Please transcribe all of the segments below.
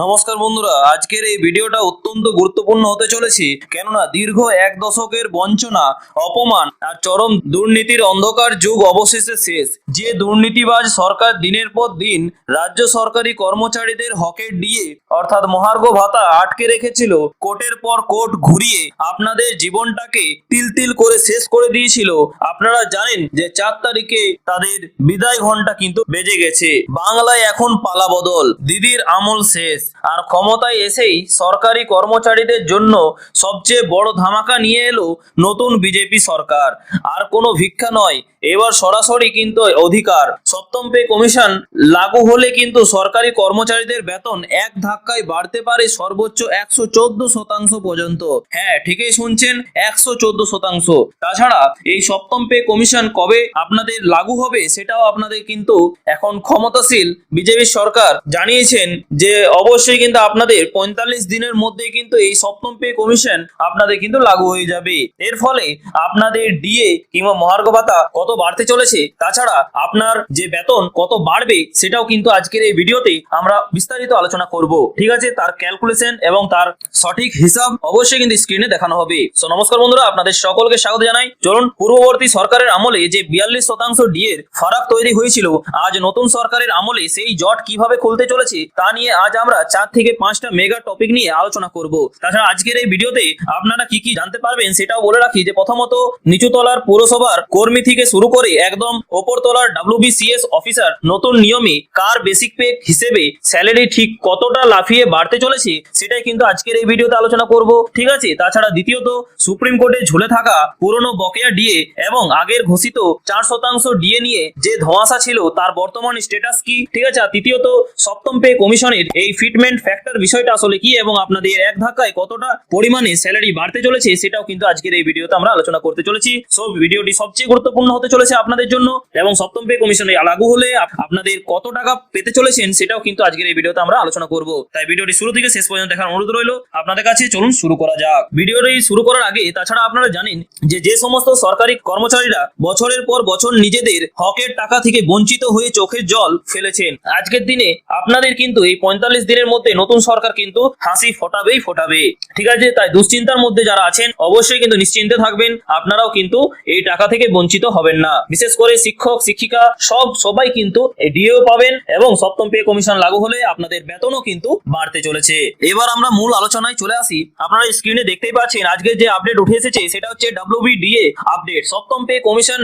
নমস্কার বন্ধুরা, আজকের এই ভিডিওটা অত্যন্ত গুরুত্বপূর্ণ হতে চলেছে। কেননা দীর্ঘ এক দশকের বঞ্চনা, অপমান আর চরম দুর্নীতির অন্ধকার যুগ অবশেষে শেষ। যে দুর্নীতিবাজ সরকার দিনের পর দিন রাজ্য সরকারি কর্মচারীদের হকের ডিএ অর্থাৎ মহার্ঘ ভাতা আটকে রেখেছিল, কোর্টের পর কোর্ট ঘুরিয়ে আপনাদের জীবনটাকে তিল তিল করে শেষ করে দিয়েছিল। আপনারা জানেন যে 4 তারিখে তাদের বিদায় ঘন্টা কিন্তু বেজে গেছে। বাংলায় এখন পালাবদল, দিদির আমল শেষ। আর ক্ষমতায় এসেই সরকারি কর্মচারীদের জন্য সবচেয়ে বড় ধামাকা নিয়ে এলো নতুন বিজেপি সরকার। আর কোনো ভিক্ষা নয়, এবার সরাসরি কিন্তু অধিকার। সপ্তম পে কমিশন লাগু হলে কিন্তু সরকারি কর্মচারীদের বেতন এক ধাক্কায় বাড়তে পারে সর্বোচ্চ 114% পর্যন্ত। হ্যাঁ, ঠিকই শুনছেন, 114%। তাছাড়া এই সপ্তম পে কমিশন কবে আপনাদের লাগু হবে সেটাও আপনাদের কিন্তু এখন ক্ষমতাশীল বিজেপি সরকার জানিয়েছেন যে অবশ্যই কিন্তু আপনাদের 45 দিনের মধ্যে কিন্তু এই সপ্তম পে কমিশন আপনাদের কিন্তু লাগু হয়ে যাবে। এর ফলে আপনাদের ডিএ কিংবা মহার্ঘ ভাতা কত বাড়তে চলেছে, তাছাড়া আপনার যে বেতন কত বাড়বে সেটাও কিন্তু আজকের এই ভিডিওতে আমরা বিস্তারিত আলোচনা করব। ঠিক আছে, তার ক্যালকুলেশন এবং তার সঠিক হিসাব অবশ্যই কিন্তু স্ক্রিনে দেখানো হবে। সো নমস্কার বন্ধুরা, আপনাদের সকলকে স্বাগত জানাই। চলুন, পূর্ববর্তী সরকারের আমলে যে 42% ডিএর ফারাক তৈরি হয়েছিল, আজ নতুন সরকারের আমলে সেই জট কিভাবে খুলতে চলেছে তা নিয়ে আজ আমরা 4 থেকে 5টা মেগা টপিক নিয়ে আলোচনা করব। তাছাড়া আজকের এই ভিডিওতে আপনারা কি কি জানতে পারবেন সেটাও বলে রাখি যে প্রথমত নিচুতলার পৌরসভার কর্মী থেকে শুরু করে একদম ওপরতলার WBCS অফিসার নতুন নিয়মে কার বেসিক পে হিসেবে স্যালারি ঠিক কতটা লাফিয়ে বাড়তে চলেছে সেটাই কিন্তু আজকের এই ভিডিওতে আলোচনা করব। ঠিক আছে, তাছাড়া দ্বিতীয়ত সুপ্রিম কোর্টে ঝুলে থাকা পুরনো বকেয়া ডিএ এবং আগের ঘোষিত 4% ডিএ নিয়ে যে ধোঁয়াশা ছিল তার বর্তমান স্ট্যাটাস কি। ঠিক আছে, তৃতীয়ত সপ্তম পে কমিশনের এই ফিটমেন্ট ফ্যাক্টর বিষয়টা আসলে কি এবং আপনাদের এক ধাক্কায় কতটা পরিমাণে স্যালারি বাড়তে চলেছে সেটাও কিন্তু আজকের এই ভিডিওতে আমরা আলোচনা করতে চলেছি। সো ভিডিওটি সবচেয়ে গুরুত্বপূর্ণ হতে চলেছে আপনাদের জন্য এবং সপ্তম পে কমিশনে লাগু হলে আপনাদের কত টাকা পেতে চলেছেন সেটাও কিন্তু আজকের এই ভিডিওতে আমরা আলোচনা করব। তাই ভিডিওটি শুরু থেকে শেষ পর্যন্ত দেখার অনুরোধ রইল আপনাদের কাছে। চলুন শুরু করা যাক। ভিডিওটি শুরু করার আগে তাছাড়া আপনারা জানেন যে সমস্ত সরকারি কর্মচারীরা বছরের পর বছর নিজেদের হকের টাকা থেকে বঞ্চিত হয়ে চোখের জল ফেলেছেন, আজকের দিনে আপনাদের কিন্তু এই 45 দিনের মধ্যে নতুন সরকার কিন্তু হাসি ফোটাবেই ফোটাবে। ঠিক আছে, তাই দুশ্চিন্তার মধ্যে যারা আছেন অবশ্যই কিন্তু নিশ্চিন্তে থাকবেন, আপনারাও কিন্তু এই টাকা থেকে বঞ্চিত হবেন না। বিশেষ করে শিক্ষক শিক্ষিকা সবাই কিন্তু ডিএও পাবেন এবং সপ্তম পে কমিশন লাগু হলে আপনাদের বেতনও কিন্তু বাড়তে চলেছে। এবার আমরা মূল আলোচনায় চলে আসি। আপনারা স্ক্রিনে দেখতেই পাচ্ছেন আজকে যে আপডেট উঠে এসেছে সেটা হচ্ছে WBDA আপডেট। সপ্তম পে কমিশন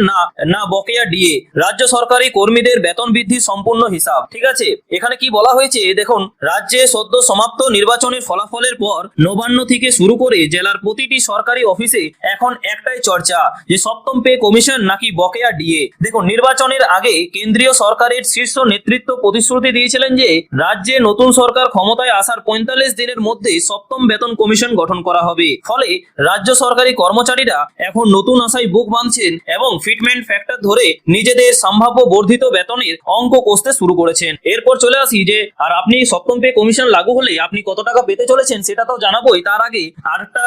না বকেয়া ডিএ, রাজ্য সরকারি কর্মীদের বেতন বৃদ্ধির সম্পূর্ণ হিসাব। ঠিক আছে, এখানে কি বলা হয়েছে দেখুন, রাজ্যে সদ্য সমাপ্ত নির্বাচনের ফলাফলের পর নবান্ন থেকে শুরু করে জেলার প্রতিটি সরকারি অফিসে এখন একটাই চর্চা যে সপ্তম পে কমিশন নাকি বকেয়া ডিএ। দেখুন, নির্বাচনের আগে কেন্দ্রীয় সরকারের শীর্ষ নেতৃত্ব প্রতিশ্রুতি দিয়েছিলেন যে রাজ্যে নতুন সরকার ক্ষমতায় আসার 45 দিনের মধ্যে সপ্তম বেতন কমিশন গঠন করা হবে। ফলে রাজ্য সরকারি কর্মচারীরা এখন নতুন আশায় বুক বাঁধছেন এবং ফিটমেন্ট ফ্যাক্টর ধরে নিজেদের সম্ভাব্য বর্ধিত বেতনের অঙ্ক কষতে শুরু করেছেন। এরপর চলে আসি যে আর আপনি সপ্তম পে কমিশন লাগু হলে আপনি কত টাকা পেতে চলেছেন সেটা তো জানাবোই। তার আগে আরেকটা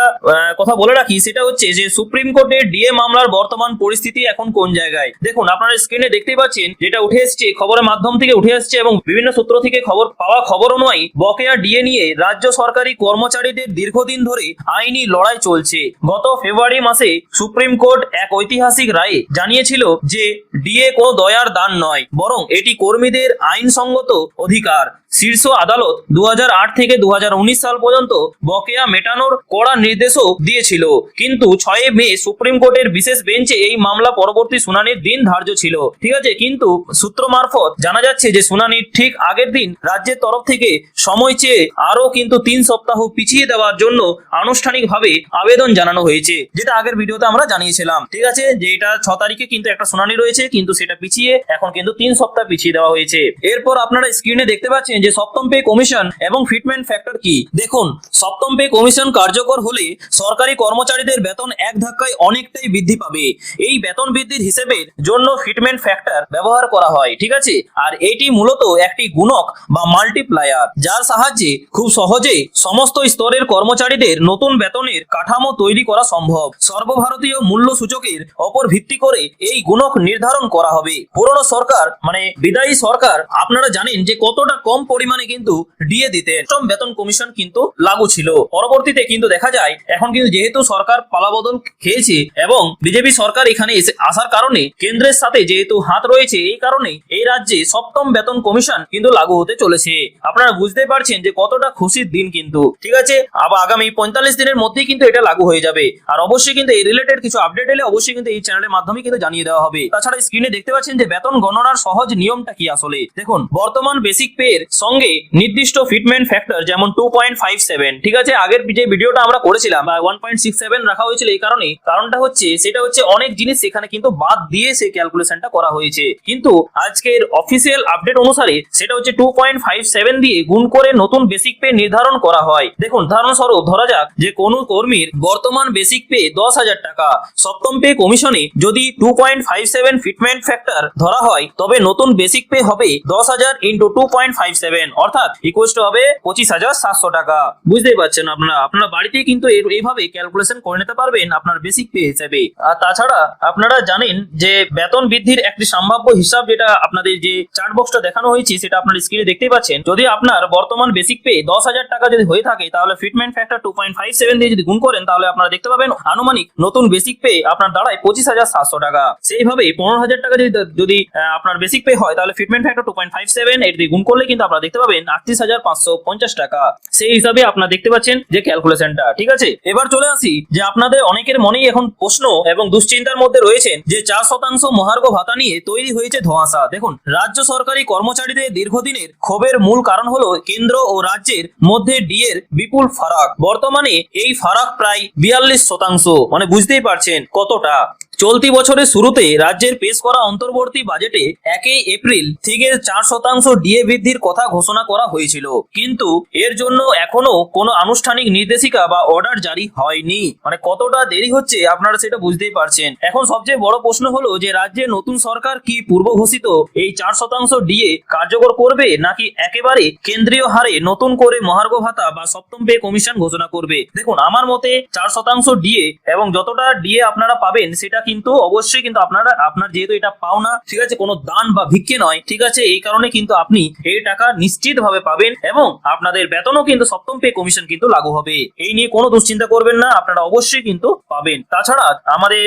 কথা বলে রাখি, সেটা হচ্ছে যে সুপ্রিম কোর্টের ডিএ মামলার বর্তমান পরিস্থিতি এখন কোন জায়গায়। দেখুন, আপনারা স্ক্রিনে দেখতেই পাচ্ছেন যেটা উঠে এসছে, খবরের মাধ্যম থেকে উঠে আসছে এবং বিভিন্ন সূত্র থেকে খবর অনুযায়ী বকেয়া ডিএ নিয়ে রাজ্য সরকারি কর্মচারীদের দীর্ঘদিন ধরে আইনি লড়াই চলছে। গত ফেব্রুয়ারি মাসে সুপ্রিম কোর্ট এক ঐতিহাসিক রায়ে জানিয়েছিল যে ডিএ কোনো দয়ার দান নয়, বরং এটি কর্মীদের আইনসঙ্গত অধিকার। শীর্ষ আদালত 2008 থেকে 2019 সাল পর্যন্ত বকেয়া মেটানোর কড়া নির্দেশও দিয়েছিল, কিন্তু 6 মে সুপ্রিম কোর্টের বিশেষ বেঞ্চে এই মামলা পরবর্তী শুনানির দিন ধার্য ছিল। ঠিক আছে, কিন্তু সূত্র মারফত জানা যাচ্ছে যে শুনানির ঠিক আগের দিন রাজ্যের তরফ থেকে সময় চেয়ে আরো কিন্তু 3 সপ্তাহ পিছিয়ে দেওয়ার জন্য আনুষ্ঠানিকভাবে আবেদন জানানো হয়েছে, যেটা আগের ভিডিওতে আমরা জানিয়েছিলাম। ঠিক আছে, যে এটা 6 তারিখে কিন্তু একটা শুনানি রয়েছে, কিন্তু সেটা পিছিয়ে এখন কিন্তু 3 সপ্তাহ পিছিয়ে দেওয়া হয়েছে। এরপর আপনারা স্ক্রিনে দেখতে পাচ্ছেন যে সপ্তম পে কমিশন এবং ফিটমেন্ট ফ্যাক্টর কি। দেখুন, সপ্তম পে কমিশন কার্যকর হলে সরকারি কর্মচারীদের বেতন এক ধাক্কায় অনেকটাই বৃদ্ধি পাবে। এই বেতন বৃদ্ধির হিসেবের জন্য ফিটমেন্ট ফ্যাক্টর ব্যবহার করা হয়, ঠিক আছে। আর এটি মূলত একটি গুণক বা মাল্টিপ্লায়ার, যার সাহায্যে খুব সহজেই সমস্ত স্তরের কর্মচারীদের নতুন বেতনের কাঠামো তৈরি করা সম্ভব। সর্বভারতীয় মূল্য সূচকের ওপর ভিত্তি করে এই গুণক নির্ধারণ করা হবে। পুরনো সরকার মানে বিদায়ী সরকার আপনারা জানেন যে কতটা কম পরিমাণে কিন্তু ডিএ দিতেন। অষ্টম বেতন কমিশন কিন্তু লাগু ছিল। পরবর্তীতে কিন্তু দেখা যায় এখন কিন্তু যেহেতু সরকার পালাবদল খেয়েছে এবং বিজেপি সরকার এখানে আসার কারণে কেন্দ্রের সাথে যেহেতু হাত রয়েছে, এই কারণে এই রাজ্যে সপ্তম বেতন কমিশন কিন্তু লাগু হতে চলেছে। আপনারা বুঝতে পারছেন যে কতটা খুশির দিন কিন্তু, ঠিক আছে। আবার আগামী 45 দিনের মধ্যেই কিন্তু এটা লাগু হয়ে যাবে। আর অবশ্যই কিন্তু এই রিলেটেড কিছু আপডেট এলে অবশ্যই কিন্তু এই চ্যানেলের মাধ্যমে কিন্তু জানিয়ে দেওয়া হবে। তাছাড়া স্ক্রিনে দেখতে পাচ্ছেন যে বেতন গণনার সহজ নিয়মটা কি। আসলে দেখুন, বর্তমান বেসিক পে এর সঙ্গে নির্দিষ্ট ফিটমেন্ট ফ্যাক্টর যেমন 2.57, ঠিক আছে। আগের যে ভিডিওটা আমরা করেছিলাম বা 1.67 রাখা হয়েছিল, এই কারণটা হচ্ছে সেটা হচ্ছে অনেক জিনিস সেখানে কিন্তু বাদ দিয়ে সেই ক্যালকুলেশনটা করা হয়েছে। কিন্তু আজকের অফিসিয়াল আপডেট অনুসারে সেটা হচ্ছে 2.57 দিয়ে গুণ করে নতুন বেসিক পে নির্ধারণ করা হয়। দেখুন, উদাহরণস্বরূপ ধরা যাক যে কোনো কর্মীর বর্তমান বেসিক পে 10,000 টাকা। সপ্তম পে কমিশনে যদি 2.57 ফিটমেন্ট ফ্যাক্টর ধরা হয়, তবে নতুন বেসিক পে হবে 10,000 ইন্টু 2.57, অর্থাৎ ইকুয়াল টু হবে 25,700 টাকা। বুঝতেই পারছেন আপনারা বাড়িতেই কিন্তু এইভাবে ক্যালকুলেশন করে নিতে পারবেন আপনার বেসিক পে হিসেবে। আর তাছাড়া আপনারা জানেন যে বেতন বৃদ্ধির একটি সম্ভাব্য হিসাব, যেটা আপনাদের যে চার্ট বক্সটা দেখানো হয়েছে সেটা আপনার স্ক্রিনে দেখতেই পাচ্ছেন। যদি আপনার বর্তমান বেসিক পে 10,000 টাকা যদি হয়ে থাকে, তাহলে ফিটমেন্ট ফ্যাক্টর 2.57 দিয়ে যদি গুণ করেন, তাহলে আপনারা দেখতে পাবেন আনুমানিক নতুন বেসিক পে আপনার দাঁড়ায় 25,700 টাকা। সেইভাবে 15,000 টাকা যদি আপনার বেসিক পে হয়, তাহলে ফিটমেন্ট ফ্যাক্টর 2.57 এর দিয়ে গুণ করলে কিন্তু আপনারা দেখতে পাবেন 38,550 টাকা। সেই হিসাবে আপনারা দেখতে পাচ্ছেন যে ক্যালকুলেশনটা, ঠিক আছে। এবার চলে আসি যে আপনাদের অনেকের মনেই এখন প্রশ্ন এবং দুশ্চিন্তার মধ্যে রয়েছেন যে 4% মহার্ঘ ভাতা নিয়ে তৈরি হয়েছে ধোঁয়াশা। দেখুন, রাজ্য সরকারি কর্মচারীদের দীর্ঘদিনের ক্ষোভের মূল কারণ হলো কেন্দ্র ও রাজ্যের মধ্যে ডিএর বিপুল ফারাক। বর্তমানে এই ফারাক প্রায় 42%, মানে বুঝতেই পারছেন কতটা। চলতি বছরের শুরুতে রাজ্যের পেশ করা অন্তর্বর্তী বাজেটে 1 এপ্রিল থেকে 4% ডিএ বৃদ্ধির কথা ঘোষণা করা হয়েছিল, কিন্তু এর জন্য এখনো কোনো আনুষ্ঠানিক নির্দেশিকা বা অর্ডার জারি হয়নি। মানে কতটা দেরি হচ্ছে আপনারা সেটা বুঝতেই পারছেন। এখন সবচেয়ে বড় প্রশ্ন হলো যে রাজ্যের নতুন সরকার কি পূর্ব ঘোষিত এই 4% ডিএ কার্যকর করবে, নাকি একেবারে কেন্দ্রীয় হারে নতুন করে মহার্ঘ ভাতা বা সপ্তম পে কমিশন ঘোষণা করবে। দেখুন, আমার মতে 4% ডিএ এবং যতটা ডিএ আপনারা পাবেন সেটা কিন্তু অবশ্যই কিন্তু আপনার যেহেতু এটা পাওনা, ঠিক আছে, কোনো দান বা ভিক্ষে নয়, ঠিক আছে। এই কারণে কিন্তু আপনি এই টাকা নিশ্চিত ভাবে পাবেন এবং আপনাদের বেতনও কিন্তু সপ্তম পে কমিশন কিন্তু লাগু হবে। এই নিয়ে কোনো দুশ্চিন্তা করবেন না, আপনারা অবশ্যই কিন্তু পাবেন। তাছাড়া আমাদের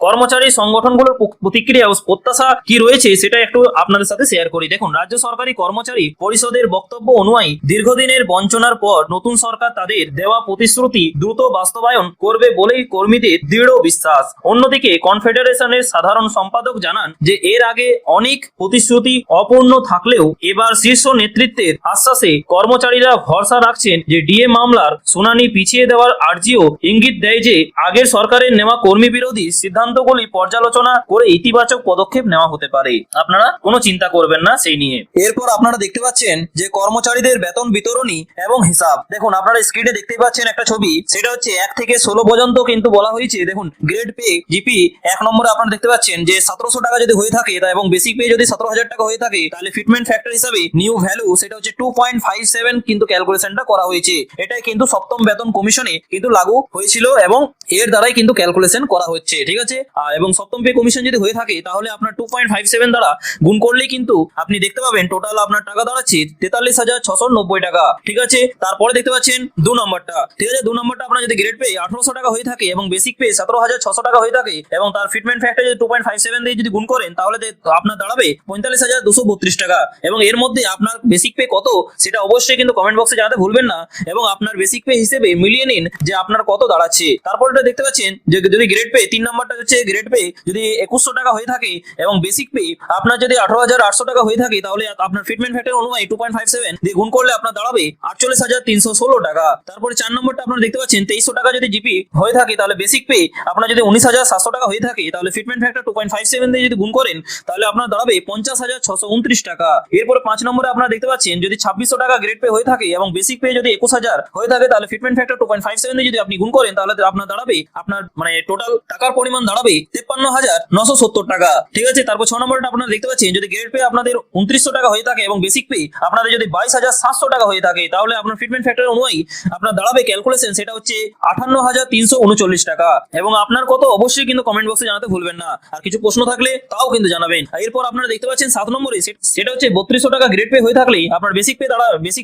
কর্মচারী সংগঠনগুলোর প্রতিক্রিয়া ও প্রত্যাশা কি রয়েছে সেটা একটু আপনাদের সাথে শেয়ার করি। দেখুন, রাজ্য সরকারি কর্মচারী পরিষদের বক্তব্য অনুযায়ী দীর্ঘদিনের বঞ্চনার পর নতুন সরকার তাদের দেওয়া প্রতিশ্রুতি দ্রুত বাস্তবায়ন করবে বলেই কর্মীদের দৃঢ় বিশ্বাস। অন্যদিকে কনফেডারেশনের সাধারণ সম্পাদক জানান যে এর আগে অনেক প্রতিশ্রুতি অপূর্ণ থাকলেও এবার শীর্ষ নেতৃত্বের আশ্বাসে কর্মচারীরা ভরসা রাখছেন যে ডিএ মামলার শুনানি পিছিয়ে দেওয়ার আর্জিও ইঙ্গিত দেয় যে আগের সরকারের নেওয়া কর্মী বিরোধী সিদ্ধান্তগুলি পর্যালোচনা করে ইতিবাচক পদক্ষেপ নেওয়া হতে পারে। আপনারা কোনো চিন্তা করবেন না সেই নিয়ে। এরপর আপনারা দেখতে পাচ্ছেন যে কর্মচারীদের বেতন বিতরণী এবং হিসাব। দেখুন, আপনারা স্ক্রিনে দেখতে পাচ্ছেন একটা ছবি, সেটা হচ্ছে 1 থেকে 16 পর্যন্ত কিন্তু বলা হয়েছে। দেখুন, গ্রেড পে জিপি 1 নম্বরে আপনারা দেখতে পাচ্ছেন যে 1700 টাকা যদি হয়ে থাকে এবং বেসিক পে যদি 17,000 টাকা হয়ে থাকে, তাহলে ফিটমেন্ট ফ্যাক্টর হিসাবে নিউ ভ্যালু সেটা হচ্ছে 2.57 কিন্তু ক্যালকুলেশনটা করা হয়েছে। এটাই কিন্তু সপ্তম বেতন কমিশনে কিন্তু লাগু হয়েছিল এবং এর দ্বারাই কিন্তু ক্যালকুলেশন করা হচ্ছে, ঠিক আছে। এবং সপ্তম পে কমিশন যদি হয়ে থাকে, তাহলে আপনার 2.57 দ্বারা গুণ করলেই কিন্তু আপনি দেখতে পাবেন টোটাল আপনার টাকা দাঁড়াচ্ছে 43,690 টাকা, ঠিক আছে। তারপরে দেখতে পাচ্ছেন 2 নম্বরটা, ঠিক আছে। 2 নম্বরটা আপনার যদি গ্রেড পে 1800 টাকা হয়ে থাকে এবং বেসিক পে 17,600 টাকা হয়ে থাকে এবং তার ফিটমেন্ট ফ্যাক্টর যদি 2.57 দিয়ে যদি গুণ করেন, তাহলে আপনার দাঁড়াবে 45,232 টাকা। এবং এর মধ্যে আপনার বেসিক পে কত সেটা অবশ্যই কিন্তু কমেন্ট বক্সে জানাতে ভুলবেন না এবং আপনার বেসিক পে হিসেবে মিলিয়ে নিন যে আপনার কত দাঁড়াচ্ছে। তারপর এটা দেখতে পাচ্ছেন যে যদি গ্রেড পে 3 নম্বরটা হচ্ছে গ্রেড পে যদি 2100 টাকা হয়ে থাকে এবং বেসিক পে আপনার যদি 18,800 টাকা হয়ে থাকে, তাহলে আপনার ফিটমেন্ট ফ্যাক্টর অনুযায়ী 2.57 দিয়ে গুণ করলে আপনার দাঁড়াবে 48,316 টাকা। তারপরে 4 নম্বরটা আপনারা দেখতে পাচ্ছেন 2300 টাকা যদি জিপি হয়ে থাকে, তাহলে বেসিক পে আপনার যদি 19,700 টাকা হয়ে থাকে তাহলে ফিটমেন্ট ফ্যাক্টর 2.57 দিয়ে যদি গুণ করেন তাহলে আপনার দাঁড়াবে 50,629 টাকা। এরপরে 5 নম্বরে আপনারা দেখতে পাচ্ছেন যদি 2600 টাকা গ্রেড পে হয়ে থাকে এবং বেসিক পে যদি 21,000 হয়ে থাকে তাহলে ফিটমেন্ট ফ্যাক্টর 2.57 দিয়ে যদি আপনি গুণ করেন তাহলে আপনার দাঁড়াবে আপনার মানে টোটাল টাকার পরিমাণ দাঁড়াবে 53,970 টাকা। ঠিক আছে, তারপর 6 নম্বরটা আপনারা দেখতে পাচ্ছেন যদি গ্রেড পে আপনাদের 2900 টাকা হয়ে থাকে এবং বেসিক পে আপনাদের যদি 22,700 টাকা হয়ে থাকে তাহলে আপনার ফিটমেন্ট ফ্যাক্টর অনুযায়ী আপনার দাঁড়াবে ক্যালকুলেশন সেটা হচ্ছে 58,339 টাকা। এবং আপনার কত অবশ্যই কিন্তু কমেন্ট বক্সে জানাতে ভুলবেন না, আর কিছু প্রশ্ন থাকলে তাও কিন্তু জানাবেন। এরপর আপনারা দেখতে পাচ্ছেন 7 নম্বরে সেটা হচ্ছে 3200 টাকা গ্রেড পে হয়ে থাকলে আপনার বেসিক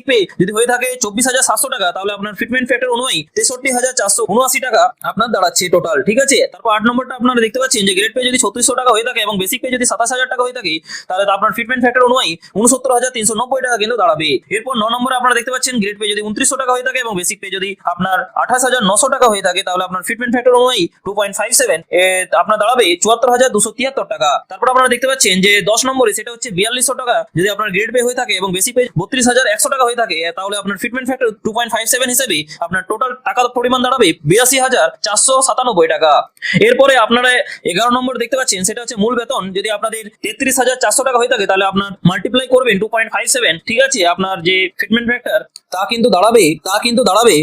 পে যদি হয়ে থাকে 24,700 টাকা তাহলে আপনার ফিটমেন্ট ফ্যাক্টর অনুযায়ী 63,479 টাকা আপনার দাঁড়াচ্ছে টোটাল। ঠিক আছে, তারপর 8 নম্বরটা আপনারা দেখতে পাচ্ছেন যে গ্রেড পে যদি 3600 টাকা হয়ে থাকে এবং বেসিক পে যদি 27,000 টাকা হয়ে থাকে তাহলে আপনার ফিটমেন্ট ফ্যাক্টর অনুযায়ী 69,390 টাকা কিন্তু দাঁড়াবে। এরপর 9 নম্বরে আপনারা দেখতে পাচ্ছেন গ্রেড পে যদি 2900 টাকা হয়ে থাকে এবং বেসিক পে যদি আপনার 28,900 টাকা হয়ে থাকে তাহলে আপনার ফিটমেন্ট ফ্যাক্টর অনুযায়ী 2.57 আপনার দাঁড়াবে 74,273 টাকা। তারপর আপনারা দেখতে পাচ্ছেন যে 10 নম্বরে সেটা হচ্ছে 4200 টাকা যদি আপনার গ্রেড পে হয়ে থাকে এবং বেসিক পে 32,100 টাকা হয়ে থাকে তাহলে আপনার ফিটমেন্ট ফ্যাক্টর 2.57 হিসেবে আপনার টোটাল টাকার পরিমাণ দাঁড়াবে 82,497 টাকা। এরপরে আপনারা 11 নম্বর দেখতে পাচ্ছেন সেটা হচ্ছে মূল বেতন যদি আপনাদের 33,400 টাকা হয়ে থাকে তাহলে আপনার মাল্টিপ্লাই করবেন 2.57। ঠিক আছে, আপনার যে ফিটমেন্ট ফ্যাক্টর তা কিন্তু দাঁড়াবে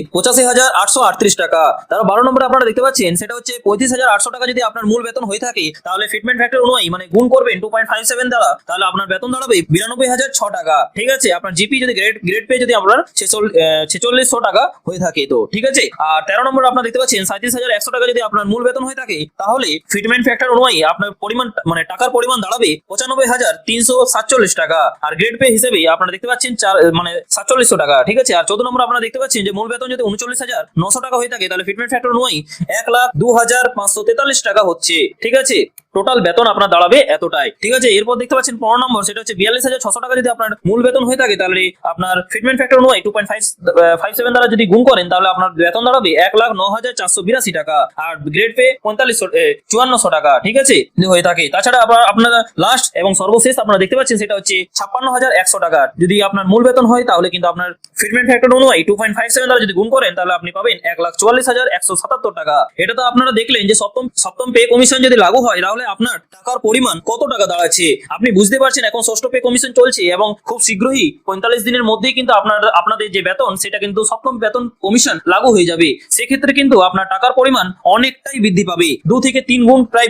85,838 টাকা। তারপর 12 নম্বরে আপনারা দেখতে পাচ্ছেন সেটা হচ্ছে 35,800 টাকা যদি আপনার মূল বেতন হয়ে থাকে তাহলে ফিটমেন্ট ফ্যাক্টর অনুযায়ী মানে গুণ করবেন 2.57 দ্বারা তাহলে আপনার বেতন দাঁড়াবে 92,006 টাকা। ঠিক আছে, আপনার জিপি যদি গ্রেড পে যদি আপনার 4600 টাকা হয়ে থাকে তো। ঠিক আছে, আর 13 নম্বর আপনারা দেখতে পাচ্ছেন 37,100 টাকা যদি আপনার মূল বেতন হয়ে থাকে তাহলে ফিটমেন্ট ফ্যাক্টর অনুযায়ী আপনার পরিমাণ মানে টাকার পরিমাণ দাঁড়াবে 95,347 টাকা। আর গ্রেড পে হিসেবে আপনারা দেখতে পাচ্ছেন 4700 টাকা। ঠিক আছে, আর 14 নম্বর আপনারা দেখতে পাচ্ছেন যে মূল বেতন যদি 39,900 টাকা হয়ে থাকে তাহলে ফিটমেন্ট ফ্যাক্টর অনুযায়ী 1,02,543 টাকা হচ্ছে। ঠিক আছে, টোটাল বেতন আপনার দাঁড়াবে এতটাই। ঠিক আছে, এরপর দেখতে পাচ্ছেন 15 নম্বর সেটা হচ্ছে 42,600 টাকা যদি আপনার মূল বেতন হয়ে থাকে তাহলে আপনার ফিটমেন্ট ফ্যাক্টর অনুযায়ী 2.57 দ্বারা যদি গুণ করেন তাহলে আপনার বেতন দাঁড়াবে 1,09,482 টাকা। আর গ্রেড পে 54,000 টাকা। ঠিক আছে, হয়ে থাকে। তাছাড়া আপনার লাস্ট এবং সর্বশেষ আপনারা দেখতে পাচ্ছেন সেটা হচ্ছে 56,100 টাকা যদি আপনার মূল বেতন হয় তাহলে কিন্তু আপনার ফিটমেন্ট ফ্যাক্টর অনুযায়ী 2.57 দ্বারা যদি গুণ করেন তাহলে আপনি পাবেন 1,44,177 টাকা। এটা তো আপনারা দেখলেন যে সপ্তম পে কমিশন যদি লাগু হয় তাহলে আপনার টাকার পরিমাণ কত টাকা দাঁড়াচ্ছে। আপনি বুঝতে পারছেন এখন ষষ্ঠ পে কমিশন চলছে এবং খুব শীঘ্রই 45 দিনের মধ্যেই কিন্তু আপনাদের যে বেতন সেটা কিন্তু সপ্তম বেতন কমিশন লাগু হয়ে যাবে। সেক্ষেত্রে কিন্তু আপনার টাকার পরিমাণ অনেকটাই বৃদ্ধি পাবে, 2 থেকে 3 গুণ প্রায়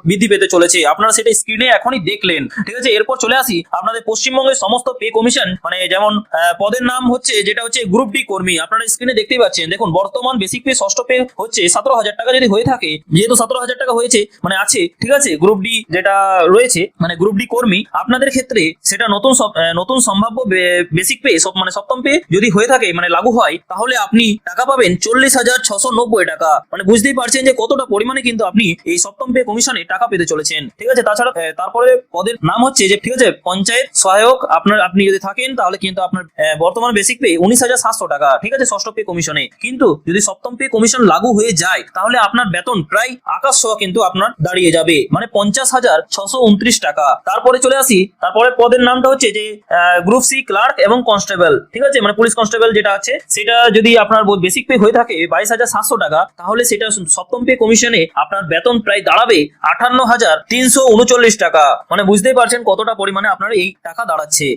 বৃদ্ধি পেতে চলেছে। আপনারা সেটা স্ক্রিনে এখনই দেখলেন। ঠিক আছে, এরপর চলে আসি আপনাদের পশ্চিমবঙ্গের সমস্ত পে কমিশন মানে যেমন পদের নাম হচ্ছে যেটা হচ্ছে গ্রুপ ডি কর্মী। আপনারা স্ক্রিনে দেখতেই পাচ্ছেন, দেখুন বর্তমান বেসিক পে ষষ্ঠ পে হচ্ছে 17,000 টাকা যদি হয়ে থাকে, যেহেতু 17,000 টাকা হয়েছে মানে আছে। ঠিক আছে, গ্রুপ ডি যেটা রয়েছে মানে গ্রুপ ডি কর্মী আপনাদের ক্ষেত্রে সেটা নতুন সম্ভাব্য বেসিক পে মানে সপ্তম পে যদি হয়ে থাকে মানে লাগু হয় তাহলে আপনি টাকা পাবেন 40,690 টাকা। মানে বুঝতেই পারছেন যে কতটা পরিমাণে কিন্তু আপনি এই সপ্তম পে কমিশনে টাকা পেতে চলেছেন। ঠিক আছে, তাছাড়া তারপরে পদের নাম হচ্ছে যে ঠিক আছে পঞ্চায়েত সহায়ক আপনি যদি থাকেন তাহলে কিন্তু আপনার বর্তমান বেসিক পে 19,700 টাকা। ঠিক আছে, ষষ্ঠ পে কমিশনে। কিন্তু যদি সপ্তম পে কমিশন লাগু হয়ে যায় তাহলে আপনার বেতন প্রায় আকাশ ছোঁয়া কিন্তু আপনার দাঁড়িয়ে যাবে মানে 50,629 টাকা। তারপরে চলে আসি তারপরে পদের নামটা হচ্ছে যে গ্রুপ সি ক্লার্ক এবং কনস্টেবল। ঠিক আছে, মানে পুলিশ কনস্টেবল যেটা আছে সেটা যদি আপনার বেসিক পে হয়ে থাকে 22,700 টাকা তাহলে সেটা সপ্তম পে কমিশনে আপনার বেতন প্রায় দাঁড়াবে 58,339 টাকা। মানে বুঝতেই পারছেন কতটা পরিমাণে আপনার এই টাকা দাঁড়াচ্ছে।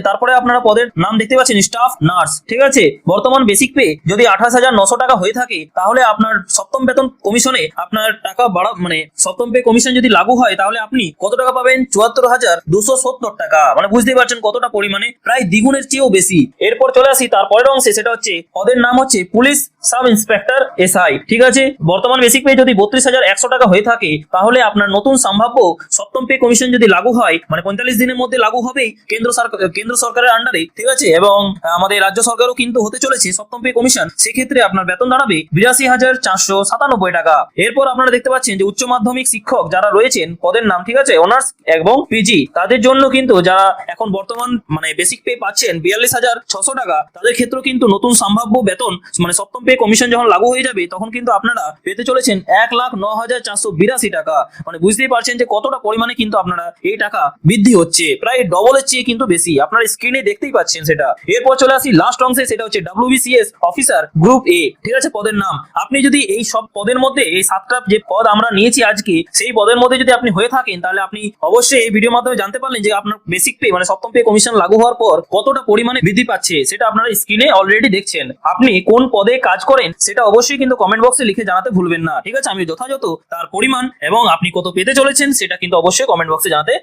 তারপরে আপনারা পদের নাম দেখতে পাচ্ছেন স্টাফ নার্স। ঠিক আছে, বর্তমান বেসিক পে যদি 28,900 টাকা হয়ে থাকে তাহলে আপনার সপ্তম বেতন কমিশনে আপনার টাকা মানে সপ্তম পে কমিশন যদি লাগু হয় তাহলে আপনি কত টাকা পাবেন 74,270 টাকা। মানে বুঝতেই পারছেন কতটা পরিমাণে প্রায় দ্বিগুণের চেয়েও বেশি। এরপর চলে আসি তারপরের অংশে সেটা হচ্ছে পদের নাম হচ্ছে পুলিশ সাব ইন্সপেক্টর এসআই। ঠিক আছে, বর্তমান বেসিক পে যদি 32,100 টাকা হয়ে থাকে তাহলে আপনার নতুন সম্ভাব্য সপ্তম পে কমিশন যদি লাগু হয় মানে 45 দিনের মধ্যে লাগু হবে কেন্দ্র সরকারের আন্ডারে। ঠিক আছে, এবং আমাদের রাজ্য সরকারও কিন্তু হতে চলেছে সপ্তম পে কমিশন। সেক্ষেত্রে আপনার বেতন দাঁড়াবে 82,497 টাকা। এরপর আপনারা দেখতে পাচ্ছেন যে উচ্চ মাধ্যমিক শিক্ষক যারা রয়েছেন পদের নাম ঠিক আছে অনার্স এবং পিজি তাদের জন্য কিন্তু যারা এখন বর্তমান মানে বেসিক পে পাচ্ছেন 42,600 টাকা তাদের ক্ষেত্রে কিন্তু নতুন সম্ভাব্য বেতন মানে সপ্তম পে কমিশন যখন লাগু হয়ে হয়ে যাবে তখন কিন্তু আপনারা পেতে চলেছেন 1,09,482 টাকা। মানে বুঝতেই পারছেন যে কতটা পরিমাণে কিন্তু আপনারা এই টাকা বৃদ্ধি হচ্ছে, প্রায় ডবলের চেয়ে কিন্তু বেশি, আপনারা স্ক্রিনে দেখতেই পাচ্ছেন সেটা। এরপর চলে আসি লাস্ট অংশে, সেটা হচ্ছে WBCS অফিসার গ্রুপ এ, ঠিক আছে, পদের নাম। আপনি যদি এই সব পদের মধ্যে এই 7টা যে পদ আমরা নিয়েছি আজকে, সেই পদের মধ্যে যদি আপনি হয়ে থাকেন তাহলে আপনি অবশ্যই এই ভিডিওর মাধ্যমে জানতে পারলেন যে আপনার বেসিক পে মানে সপ্তম পে কমিশন লাগু হওয়ার পর কতটা পরিমাণে বৃদ্ধি পাচ্ছে, সেটা আপনারা স্ক্রিনে অলরেডি দেখছেন। আপনি কোন পদে কাজ করেন সেটা অবশ্যই কিন্তু কমেন্ট বক্সে লিখে জানাতে ভুলবেন না, ঠিক আছে। আমি যথাযথ তার পরিমাণ এবং আপনি কত পেতে চলেছেন সেটা কিন্তু অবশ্যই কমেন্ট বক্সে জানাতে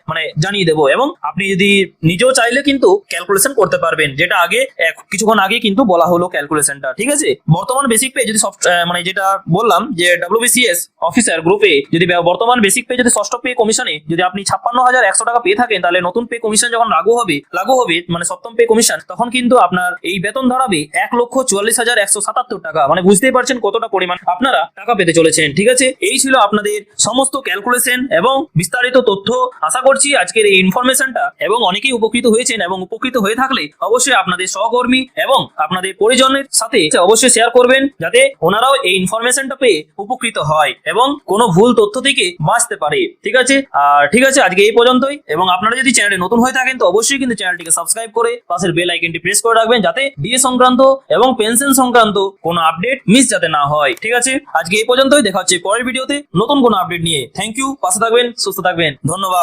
জানিয়ে দেবো। এবং আপনি যদি নিজেও চাইলে কিন্তু ক্যালকুলেশন করতে পারবেন, যেটা আগে কিছুক্ষণ আগে কিন্তু বলা হলো ক্যালকুলেশনটা, ঠিক আছে। বর্তমান বেসিক পে যদি যেটা বললাম যে WBCS অফিসার গ্রুপে যদি বর্তমান বেসিক পে যদি ষষ্ঠ পে কমিশনে যদি আপনি 56,100 টাকা পেয়ে থাকেন, তাহলে নতুন পে কমিশন যখন লাগু হবে মানে সপ্তম পে কমিশন, তখন কিন্তু আপনার এই বেতন দাঁড়াবে 1,44,177 টাকা। মানে বুঝতেই পারছেন কতটা পরিমাণ আপনারা টাকা পেতে চলেছেন, ঠিক আছে। এই ছিল আপনাদের সমস্ত ক্যালকুলেশন এবং বিস্তারিত তথ্য। আশা করছি আজকের এই ইনফরমেশনটা এবং অনেকেই উপকৃত হয়েছেন, এবং উপকৃত হয়ে থাকলে অবশ্যই আপনাদের সহকর্মী এবং আপনাদের পরিজনের সাথে অবশ্যই শেয়ার করবেন, যাতে ওনারাও এই ইনফরমেশনটা পেয়ে উপকৃত হয় এবং কোনো ভুল তথ্য থেকে বাঁচতে পারে, ঠিক আছে। আর ঠিক আছে, আজকে এই পর্যন্তই। এবং আপনারা যদি চ্যানেলে নতুন হয়ে থাকেন তো অবশ্যই কিন্তু চ্যানেলটিকে সাবস্ক্রাইব করে পাশের বেল আইকনটি প্রেস করে রাখবেন, যাতে ডিএ সংক্রান্ত এবং পেনশন সংক্রান্ত কোনো আপডেট মিস যাতে না হয়, ঠিক আছে। আজকে এই পর্যন্তই, দেখা হচ্ছে পরের ভিডিওতে নতুন কোনো আপডেট নিয়ে। থ্যাংক ইউ, পাশে থাকবেন, সুস্থ থাকবেন, ধন্যবাদ।